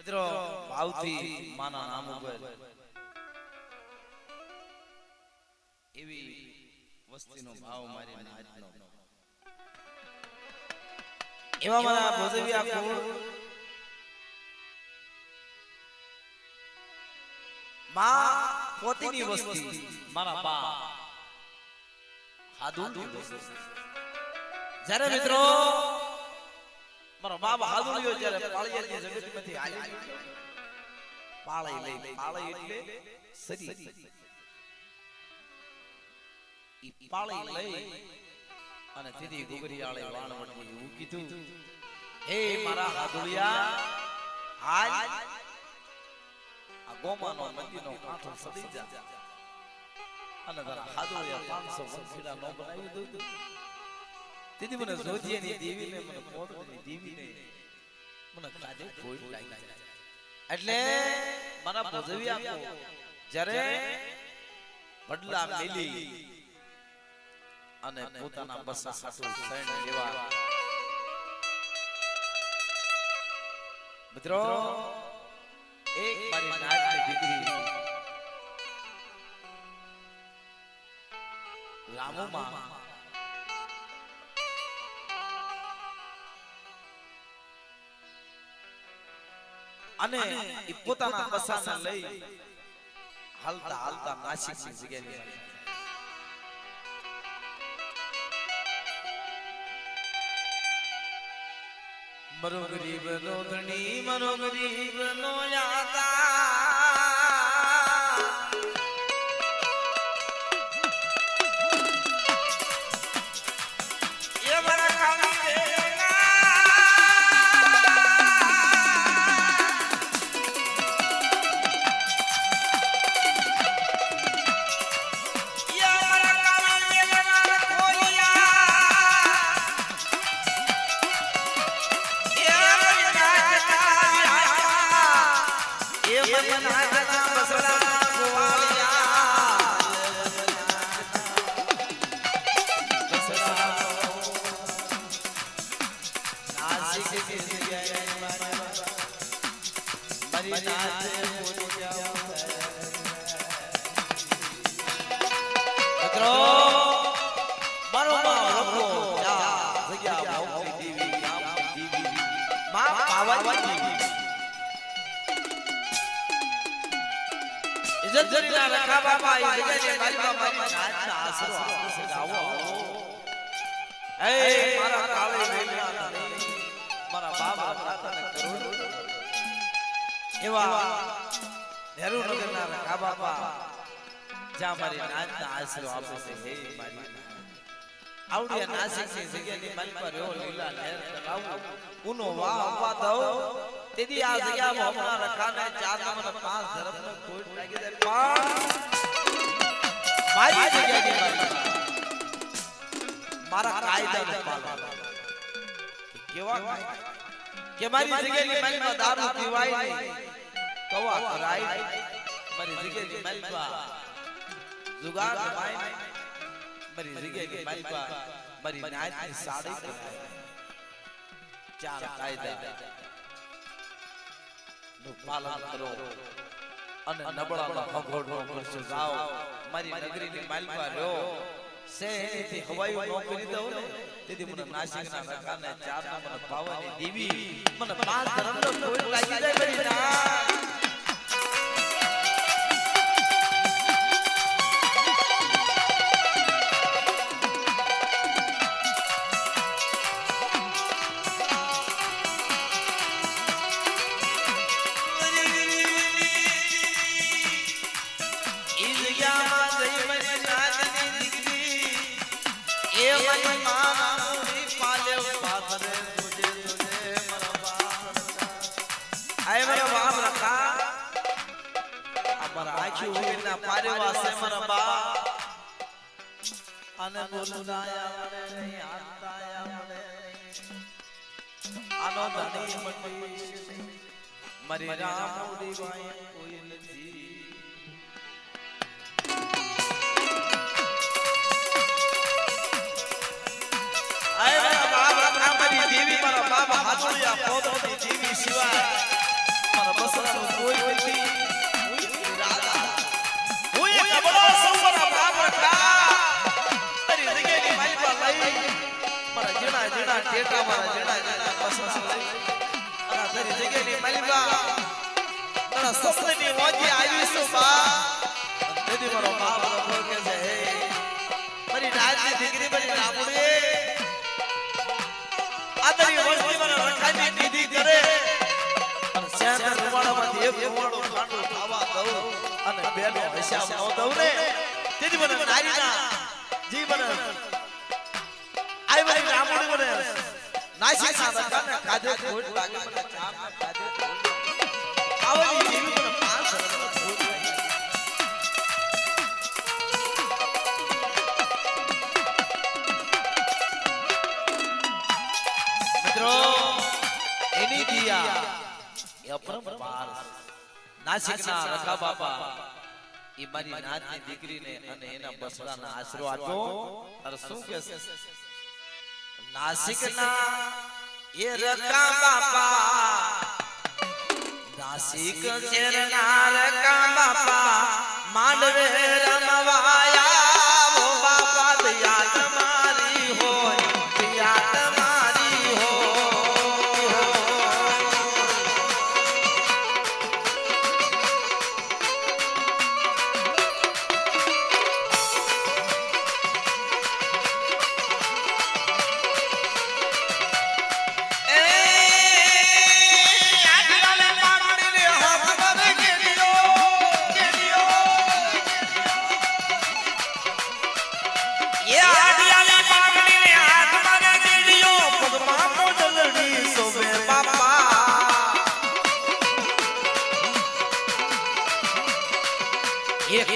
મિત્રો ભાવથી માના નામ ઉપર એવી વસ્તીનો ભાવ મારી નાચનો એવા મારા ભોજવિયા કુળ માં પોતીની વસ્તી મારા બા હાદુની વસ્તી જ્યારે મિત્રો મારો બાપ હાદુલિયો જ્યારે પાળિયાની જગતમાંથી આવ્યો પાળી એટલે સરી ઈ પાળી લઈ અને તીધી ગુગરીયાળે વાણવટની એવું કીધું હે મારા હાદુલિયા હાલ આ ગોમાનો નદીનો કાંઠો સડી જા અને તારા હાદુલિયા 500 વંશીડા નો બનાવી દઉં તીધી મને જોધીની દેવીને મને પોતની દેવીને મને કાજે કોઈ લાગી જાય એટલે મારા ભોજવિયા કો જ્યારે બદલા મેલી અને પોતાના બસા હાટુ સૈન લેવા મિત્રો એક મારી નાચની દીકરી રામુમાં અને પોતાના બસાને લઈ હાલતા હાલતા નાસિકની જગ્યાએ મરો ગરીબ નો ધણી મરો ગરીબ નો રખા બાપા એ જગ્યાએ મારી બાપા નાચના આશરો આશરો ગાવો એ મારા કાળે વેલના ધણી મારા બાબા રાતને કરોડ એવા નેરુનગરના રખા બાપા જ્યાં મારી નાચના આશરો આપે છે હે મારી આવડિયા નાસિકની જગ્યાની મારી પર રહ્યો લીલા લહેર કરાવું ઉનો વાહ અપા દઉં તેદી આ જગ્યામાં હમણાં રખાને 4 નંબર 5 ધર્મને ખોટ લાગી જાય મારી જગ્યાની મારા કાયદાને પાલન કેવા કે મારી જગ્યાની માલમાં દારૂ પીવાય નહીં કવા કરાય મારી જગ્યાની માલમાં જુગાર રમાય નહીં મારી જગ્યાની માલમાં મારી નાચની સાડી કરાય 4 કાયદા પાલન કરો અને નબળાનો ભગોડો કરશો જાઓ મારી નગરીની માલમાં રહ્યો શહેરથી હવાઈ નોકરી દઉં ને તેથી મને નાસિકના રખાને 4 નંબર ભાવની દેવી મને 5 ધર્મનો કોઈ લાગી જાય મારી ના અને બોલનાયા વડે નહીં આતાયા વડે આનો ધણી મંડી મારી રામોડી વાય કોઈ નથી આય મારા બાપ મારી દેવી મારા બાપ હાથોયા પોતની દેવી સિવાય મારા સવાનું કોઈ નથી રાજા હું એક બડો સંવરા બાપડા તારી જગ્યાની માલિકા લઈ મારા જેણા જેણા ટેટા મારા જેણા જેણા પસંદ લઈ અને તારી જગ્યાની માલિકા તારા સપનાની મોજી આવી છું બા તેથી મારો બાપ મને કહે છે હે મારી નાની દીકરી મારી રામુડી આ તારી વસ્તી મને રખાની દીધી કરે અને શ્યામ રૂવાડામાંથી એક રૂવાડો ખાંડો ખાવા દઉં અને બેનો હિસાબ ન દઉં ને તેથી મને નારીના જીવન આઈ મારી રામુડી મને નાસી ખાને કાજે ખોટ લાગે મને ચામ કાજે આવની જીવી મને પાંચ રત્ન ખોટ લાગે મિત્રો એની દિયા એ અપરંપાર નાસિકના રખા બાપા ઈ મારી નાતની દીકરીને અને એના બસડાના આશરો આપ્યો અર શું કે નાસિકના એ રખા બાપા નાસિક ચેરના રખા બાપા માંડવે રમવાયા ઓ બાપા દયા તમારી હોય દયા તમારી હોય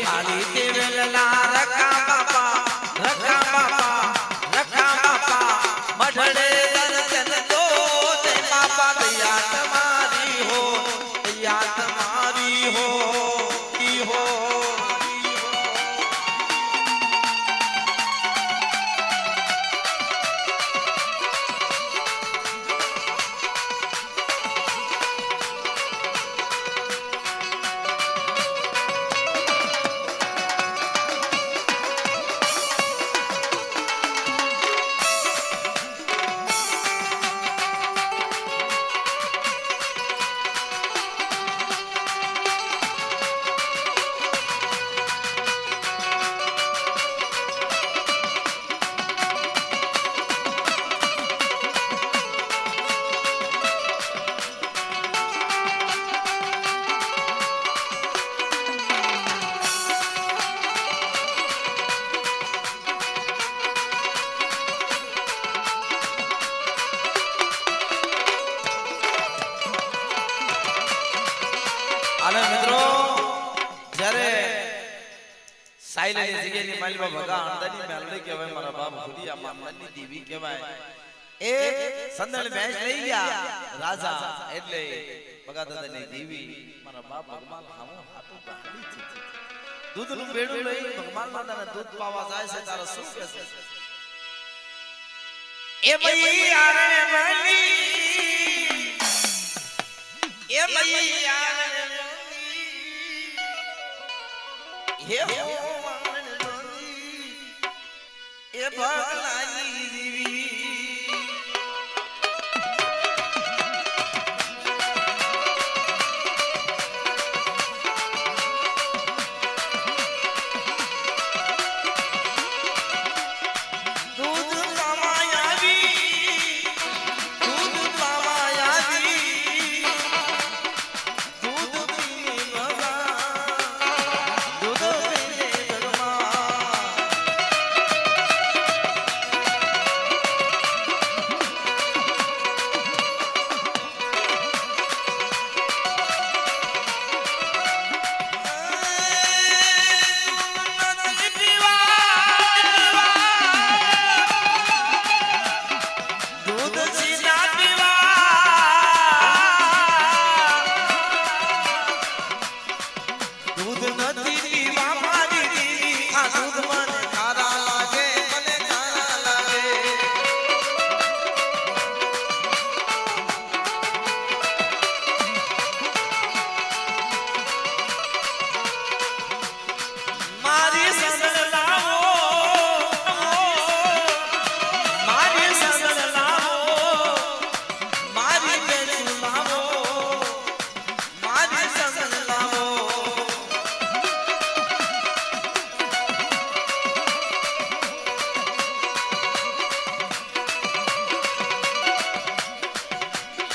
ખાલી તેલના રખા બાપા મઢડે દર્શન તો તે બાપા દયા તમારી હો દયા તમારી હો ઈ હો અને મિત્રો જ્યારે સાઈલની જગ્યાની માલમાં ભગા અંદાની મેલડી કહેવાય મારા બાપ ખુદિયા મામલાની દેવી કહેવાય એ સંદળ મેચ લઈ ગયા રાજા એટલે ભગા દાદાની દેવી મારા બાપ ભગવાન હામો હાટો ગાડી છે દૂધનું બેડું લઈ ભગવાન દાદાને દૂધ પાવા જાય છે તારે શું કહે છે એ મઈ આરણે મની એ મઈ આરણે હે હો એ ભગલાની દેવી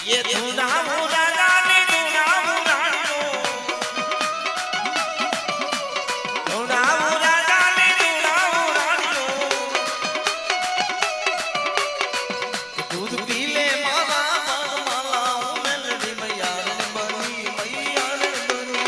ये धुना मुरादा ने धुना मुरादो धुना मुरादा ने धुना मुरादो दूध पी ले माला माला मेलडी मैया बनी मैया बनी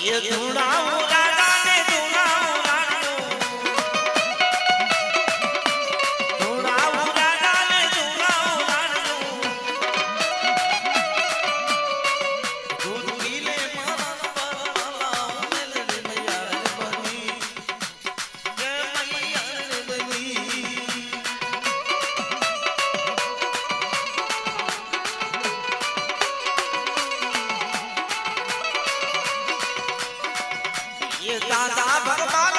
ये धुना मुरादा ने धुना मुरादो धुना मुरादा ने धुना मुरादो दूध पी ले माला माला मेलडी मैया बनी जय मैया बनी ये दादा भगवान